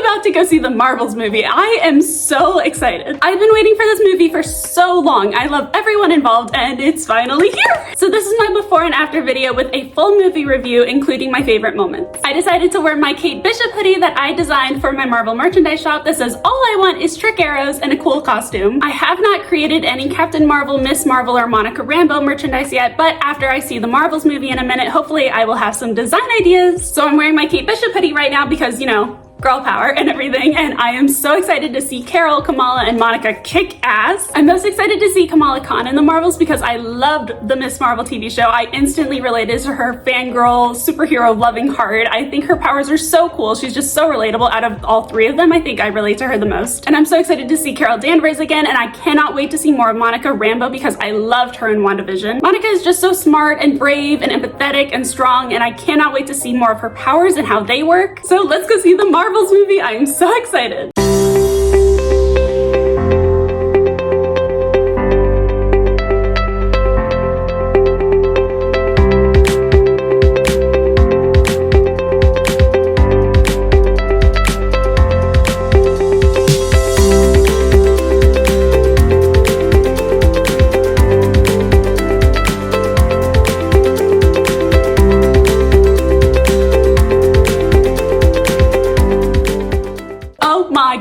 about to go see the Marvels movie. I am so excited. I've been waiting for this movie for so long. I love everyone involved and it's finally here. So this is my before and after video with a full movie review, including my favorite moments. I decided to wear my Kate Bishop hoodie that I designed for my Marvel merchandise shop that says all I want is trick arrows and a cool costume. I have not created any Captain Marvel, Miss Marvel, or Monica Rambeau merchandise yet, but after I see the Marvels movie in a minute, hopefully I will have some design ideas. So I'm wearing my Kate Bishop hoodie right now because, you know, girl power and everything, and I am so excited to see Carol, Kamala, and Monica kick ass. I'm most excited to see Kamala Khan in the Marvels because I loved the Miss Marvel TV show. I instantly related to her fangirl, superhero loving heart. I think her powers are so cool. She's just so relatable. Out of all three of them, I think I relate to her the most. And I'm so excited to see Carol Danvers again, and I cannot wait to see more of Monica Rambeau because I loved her in WandaVision. Monica is just so smart and brave and empathetic and strong, and I cannot wait to see more of her powers and how they work. So let's go see the Marvels movie. I am so excited.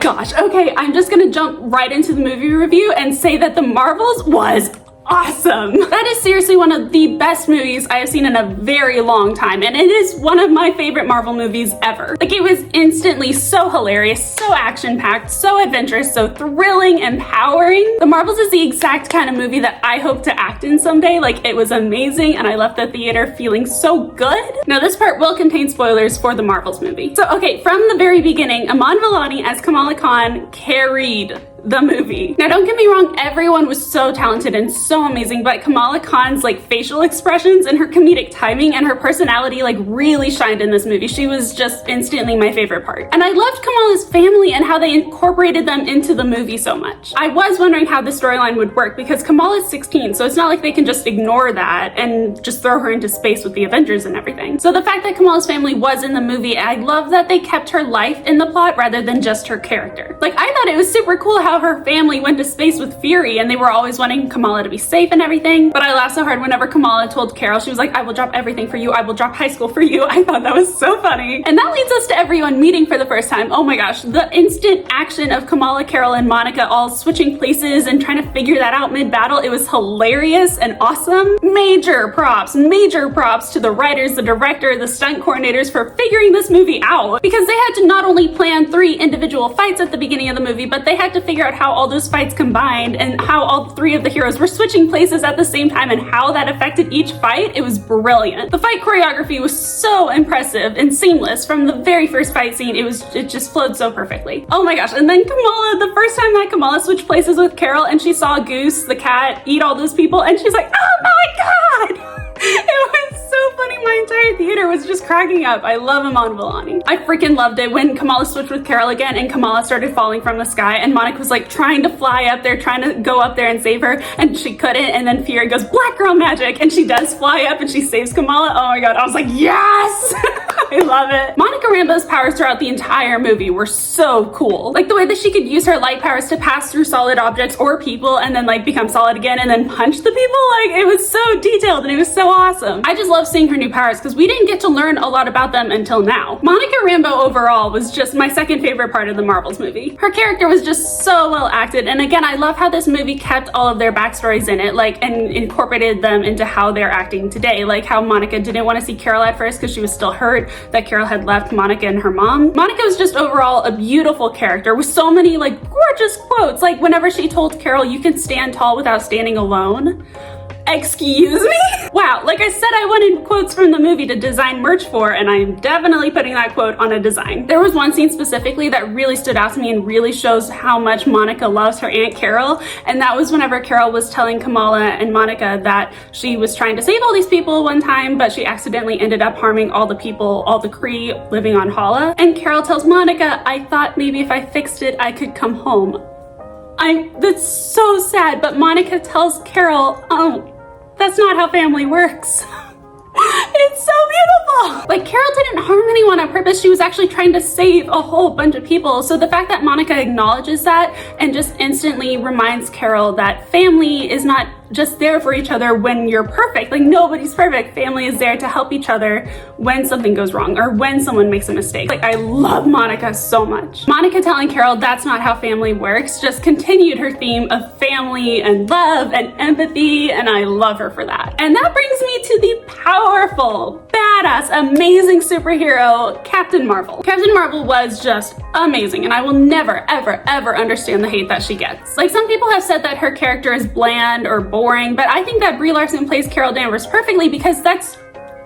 Gosh, okay, I'm just gonna jump right into the movie review and say that The Marvels was awesome. That is seriously one of the best movies I have seen in a very long time, and it is one of my favorite Marvel movies ever. Like, it was instantly so hilarious, so action-packed, so adventurous, so thrilling, empowering. The Marvels is the exact kind of movie that I hope to act in someday. Like, it was amazing, and I left the theater feeling so good. Now, this part will contain spoilers for the Marvels movie. So, okay, from the very beginning, Iman Vellani as Kamala Khan carried the movie. Now, don't get me wrong, everyone was so talented and so amazing, but Kamala Khan's like facial expressions and her comedic timing and her personality like really shined in this movie. She was just instantly my favorite part. And I loved Kamala's family and how they incorporated them into the movie so much. I was wondering how the storyline would work because Kamala's 16, so it's not like they can just ignore that and just throw her into space with the Avengers and everything. So the fact that Kamala's family was in the movie, I love that they kept her life in the plot rather than just her character. Like, I thought it was super cool how her family went to space with Fury and they were always wanting Kamala to be safe and everything, but I laughed so hard whenever Kamala told Carol, she was like, I will drop everything for you, I will drop high school for you. I thought that was so funny. And that leads us to everyone meeting for the first time. Oh my gosh, the instant action of Kamala, Carol, and Monica all switching places and trying to figure that out mid-battle, it was hilarious and awesome. Major props to the writers, the director, the stunt coordinators for figuring this movie out, because they had to not only plan 3 individual fights at the beginning of the movie, but they had to figure out how all those fights combined and how all 3 of the heroes were switching places at the same time and how that affected each fight. It was brilliant. The fight choreography was so impressive and seamless from the very first fight scene. It just flowed so perfectly. Oh my gosh, and then Kamala, the first time that Kamala switched places with Carol and she saw Goose, the cat, eat all those people, and she's like, oh my god! It was so funny. My entire theater was just cracking up. I love Iman Vellani. I freaking loved it when Kamala switched with Carol again and Kamala started falling from the sky and Monica was like trying to fly up there, trying to go up there and save her, and she couldn't, and then Fury goes, black girl magic, and she does fly up and she saves Kamala. Oh my god, I was like, yes! I love it. Monica Rambeau's powers throughout the entire movie were so cool. Like the way that she could use her light powers to pass through solid objects or people and then like become solid again and then punch the people. Like, it was so detailed and it was so awesome. I just love seeing her new powers because we didn't get to learn a lot about them until now. Monica Rambeau overall was just my second favorite part of the Marvels movie. Her character was just so well acted, and again, I love how this movie kept all of their backstories in it, like, and incorporated them into how they're acting today. Like how Monica didn't want to see Carol at first because she was still hurt that Carol had left Monica and her mom. Monica was just overall a beautiful character with so many like gorgeous quotes. Like whenever she told Carol, you can stand tall without standing alone. Excuse me? Wow, like I said, I wanted quotes from the movie to design merch for, and I'm definitely putting that quote on a design. There was one scene specifically that really stood out to me and really shows how much Monica loves her Aunt Carol, and that was whenever Carol was telling Kamala and Monica that she was trying to save all these people one time, but she accidentally ended up harming all the people, all the Kree living on Hala. And Carol tells Monica, I thought maybe if I fixed it, I could come home. That's so sad, but Monica tells Carol, oh, that's not how family works. It's so beautiful. all. Like, Carol didn't harm anyone on purpose. She was actually trying to save a whole bunch of people. So the fact that Monica acknowledges that and just instantly reminds Carol that family is not just there for each other when you're perfect. Like, nobody's perfect. Family is there to help each other when something goes wrong or when someone makes a mistake. Like, I love Monica so much. Monica telling Carol that's not how family works just continued her theme of family and love and empathy, and I love her for that. And that brings me to the powerful, badass, amazing superhero, Captain Marvel. Captain Marvel was just amazing, and I will never, ever, ever understand the hate that she gets. Like, some people have said that her character is bland or boring, but I think that Brie Larson plays Carol Danvers perfectly because that's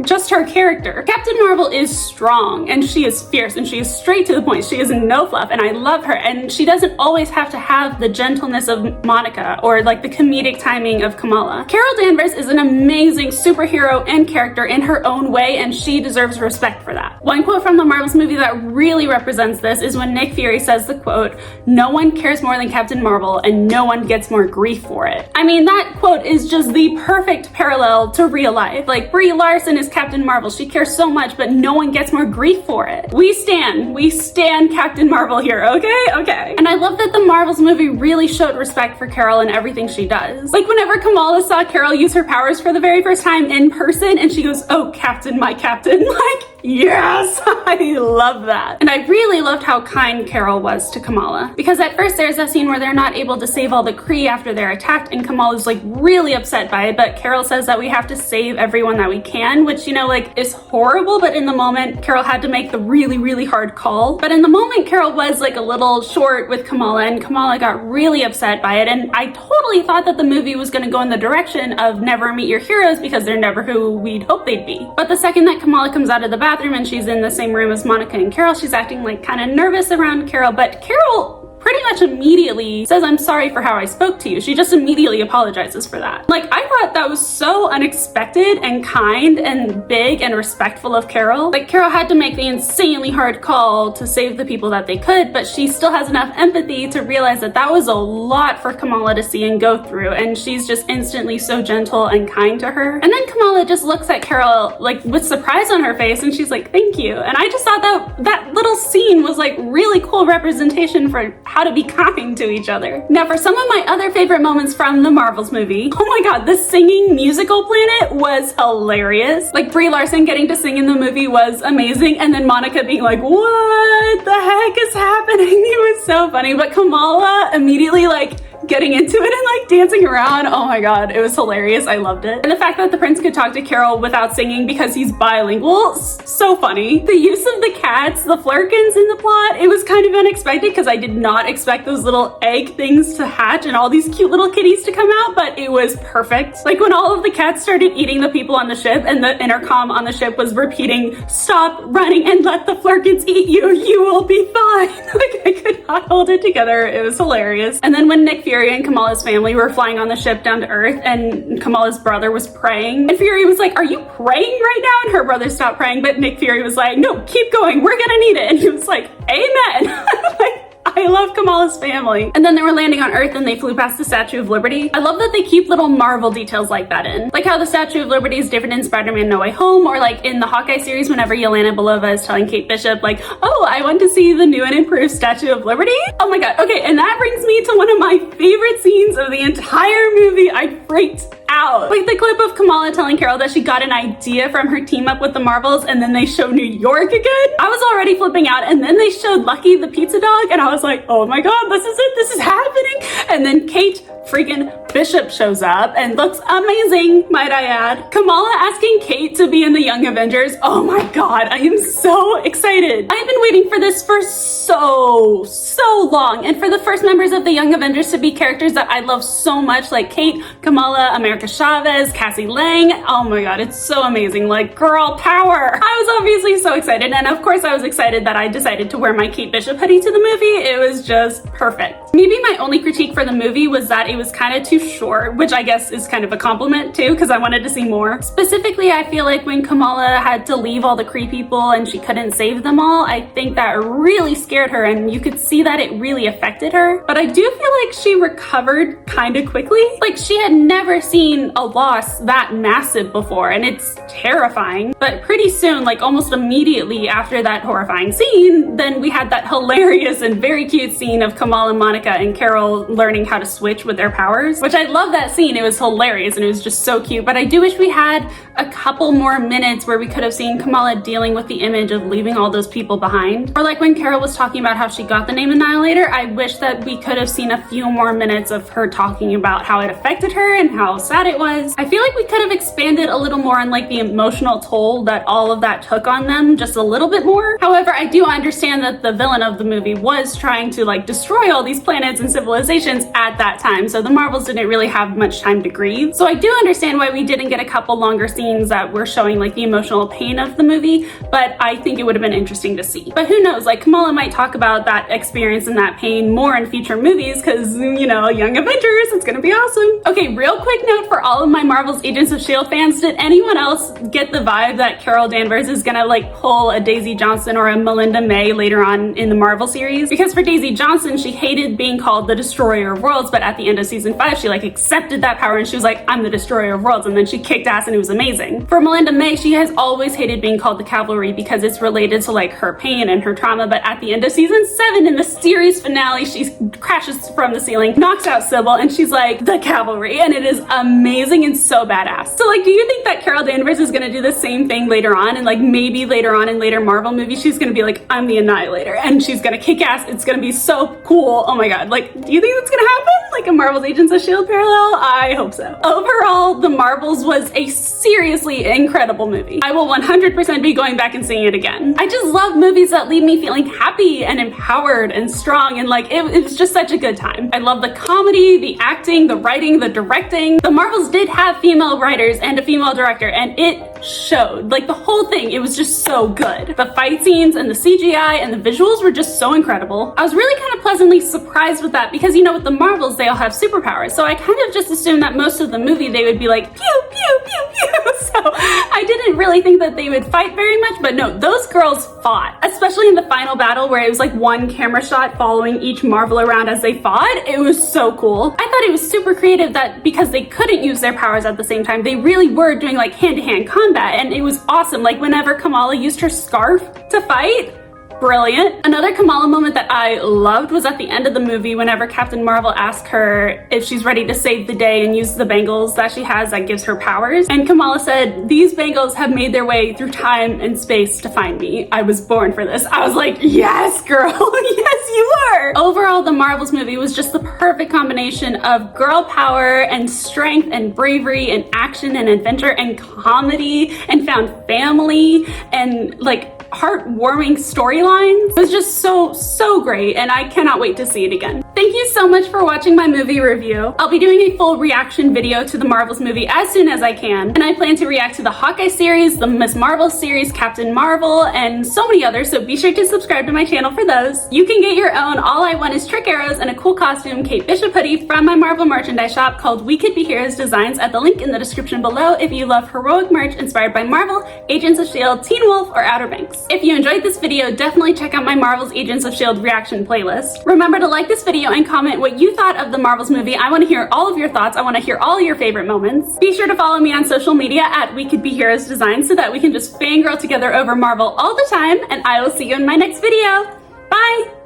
just her character. Captain Marvel is strong, and she is fierce, and she is straight to the point. She is no fluff, and I love her, and she doesn't always have to have the gentleness of Monica or like the comedic timing of Kamala. Carol Danvers is an amazing superhero and character in her own way, and she deserves respect for that. One quote from the Marvels movie that really represents this is when Nick Fury says the quote, "No one cares more than Captain Marvel, and no one gets more grief for it." I mean, that quote is just the perfect parallel to real life. Like, Brie Larson is Captain Marvel. She cares so much, but no one gets more grief for it. We stand Captain Marvel here, okay? And I love that the Marvels movie really showed respect for Carol and everything she does. Like, whenever Kamala saw Carol use her powers for the very first time in person, and she goes, "Oh, Captain, my Captain," like, yes, I love that. And I really loved how kind Carol was to Kamala. Because at first there's that scene where they're not able to save all the Kree after they're attacked, and Kamala's like really upset by it, but Carol says that we have to save everyone that we can, which, you know, like, is horrible, but in the moment, Carol had to make the really, really hard call. But in the moment, Carol was like a little short with Kamala, and Kamala got really upset by it, and I totally thought that the movie was gonna go in the direction of never meet your heroes because they're never who we'd hope they'd be. But the second that Kamala comes out of the bathroom and she's in the same room as Monica and Carol, she's acting like kind of nervous around Carol, but Carol pretty much immediately says, "I'm sorry for how I spoke to you." She just immediately apologizes for that. Like, I thought that was so unexpected and kind and big and respectful of Carol. Like, Carol had to make the insanely hard call to save the people that they could, but she still has enough empathy to realize that that was a lot for Kamala to see and go through, and she's just instantly so gentle and kind to her. And then Kamala just looks at Carol like with surprise on her face, and she's like, "Thank you." And I just thought that that little scene was like really cool representation for how to be kind to each other. Now, for some of my other favorite moments from the Marvels movie, oh my god, the singing musical planet was hilarious. Like, Brie Larson getting to sing in the movie was amazing, and then Monica being like, "What the heck is happening?" It was so funny. But Kamala immediately like getting into it and like dancing around. Oh my god, it was hilarious. I loved it. And the fact that the prince could talk to Carol without singing because he's bilingual, so funny. The use of the cats, the flurkins in the plot, it was kind of unexpected because I did not expect those little egg things to hatch and all these cute little kitties to come out, but it was perfect. Like, when all of the cats started eating the people on the ship and the intercom on the ship was repeating, "Stop running and let the flurkins eat you, you will be fine." Like, I could not hold it together. It was hilarious. And then when Nick Fury and Kamala's family were flying on the ship down to Earth, and Kamala's brother was praying, and Fury was like, "Are you praying right now?" And her brother stopped praying, but Nick Fury was like, "No, keep going, we're gonna need it." And he was like, "Amen." Like, I love Kamala's family. And then they were landing on Earth and they flew past the Statue of Liberty. I love that they keep little Marvel details like that in. Like how the Statue of Liberty is different in Spider-Man No Way Home, or like in the Hawkeye series whenever Yelena Belova is telling Kate Bishop like, "Oh, I went to see the new and improved Statue of Liberty." Oh my god, okay, and that brings me to one of my favorite scenes of the entire movie. I freaked out. Like the clip of Kamala telling Carol that she got an idea from her team up with the Marvels, and then they show New York again. I was already flipping out, and then they showed Lucky the pizza dog, and I was like, "Oh my god, this is it, this is happening." And then Kate freaking Bishop shows up and looks amazing, might I add. Kamala asking Kate to be in the Young Avengers. Oh my god, I am so excited. I've been waiting for this for so long, and for the first members of the Young Avengers to be characters that I love so much, like Kate, Kamala, America Chavez, Cassie Lang. Oh my god, it's so amazing. Like, girl power. I was obviously so excited, and of course I was excited that I decided to wear my Kate Bishop hoodie to the movie. It was just perfect. Maybe my only critique for the movie was that it was kind of too short, which I guess is kind of a compliment too, because I wanted to see more. Specifically, I feel like when Kamala had to leave all the Kree people and she couldn't save them all, I think that really scared her, and you could see that it really affected her. But I do feel like she recovered kind of quickly. Like, she had never seen a loss that massive before, and it's terrifying. But pretty soon, like almost immediately after that horrifying scene, then we had that hilarious and very cute scene of Kamala and Monica and Carol learning how to switch with their powers, which I love that scene. It was hilarious and it was just so cute. But I do wish we had a couple more minutes where we could have seen Kamala dealing with the image of leaving all those people behind. Or like when Carol was talking about how she got the name Annihilator, I wish that we could have seen a few more minutes of her talking about how it affected her and how sad it was. I feel like we could have expanded a little more on like the emotional toll that all of that took on them, just a little bit more. However, I do understand that the villain of the movie was trying to like destroy all these planets and civilizations at that time, so the Marvels didn't really have much time to grieve. So I do understand why we didn't get a couple longer scenes that were showing like the emotional pain of the movie, but I think it would have been interesting to see. But who knows, like Kamala might talk about that experience and that pain more in future movies because, you know, Young Avengers, it's gonna be awesome. Okay, real quick note for all of my Marvel's Agents of S.H.I.E.L.D. fans, did anyone else get the vibe that Carol Danvers is gonna like pull a Daisy Johnson or a Melinda May later on in the Marvel series? Because for Daisy Johnson, she hated being called the Destroyer of Worlds, but at the end of season 5, she like accepted that power and she was like, I'm the Destroyer of Worlds, and then she kicked ass and it was amazing. For Melinda May, she has always hated being called the Cavalry because it's related to like her pain and her trauma, but at the end of season 7, in the series finale, she crashes from the ceiling, knocks out Sybil, and she's like, the Cavalry, and it is amazing and so badass. So like, do you think that Carol Danvers is gonna do the same thing later on, and like maybe later on in later Marvel movies, she's gonna be like, I'm the Annihilator, and she's gonna kick ass, it's gonna be so cool, oh my god, like, do you think that's gonna happen? Like a Marvel's Agents of S.H.I.E.L.D. parallel? I hope so. Overall, The Marvels was a seriously incredible movie. I will 100% be going back and seeing it again. I just love movies that leave me feeling happy and empowered and strong, and like, it was just such a good time. I love the comedy, the acting, the writing, the directing. The Marvels did have female writers and a female director, and it showed. Like the whole thing, it was just so good. The fight scenes and the CGI and the visuals were just so incredible. I was really kind of pleasantly surprised with that because, you know, with the Marvels, they all have superpowers. So I kind of just assumed that most of the movie they would be like, pew, pew, pew, pew. So I didn't really think that they would fight very much, but no, those girls fought. Especially in the final battle where it was like one camera shot following each Marvel around as they fought. It was so cool. I thought it was super creative that because they couldn't use their powers at the same time, they really were doing like hand-to-hand combat, and it was awesome. Like whenever Kamala used her scarf to fight, brilliant. Another Kamala moment that I loved was at the end of the movie whenever Captain Marvel asked her if she's ready to save the day and use the bangles that she has that gives her powers. And Kamala said, these bangles have made their way through time and space to find me. I was born for this. I was like, yes, girl, yes, you are. Overall, the Marvels movie was just the perfect combination of girl power and strength and bravery and action and adventure and comedy and found family and like heartwarming storylines. It was just so great, and I cannot wait to see it again. Thank you so much for watching my movie review. I'll be doing a full reaction video to the Marvels movie as soon as I can, and I plan to react to the Hawkeye series, the Miss Marvel series, Captain Marvel, and so many others, so be sure to subscribe to my channel for those. You can get your own All I Want Is Trick Arrows and a cool costume Kate Bishop hoodie from my Marvel merchandise shop called We Could Be Heroes Designs at the link in the description below if you love heroic merch inspired by Marvel, Agents of S.H.I.E.L.D., Teen Wolf, or Outer Banks. If you enjoyed this video, definitely check out my Marvel's Agents of S.H.I.E.L.D. reaction playlist. Remember to like this video and comment what you thought of the Marvels movie. I want to hear all of your thoughts. I want to hear all your favorite moments. Be sure to follow me on social media at We Could Be Heroes Design so that we can just fangirl together over Marvel all the time, and I will see you in my next video. Bye!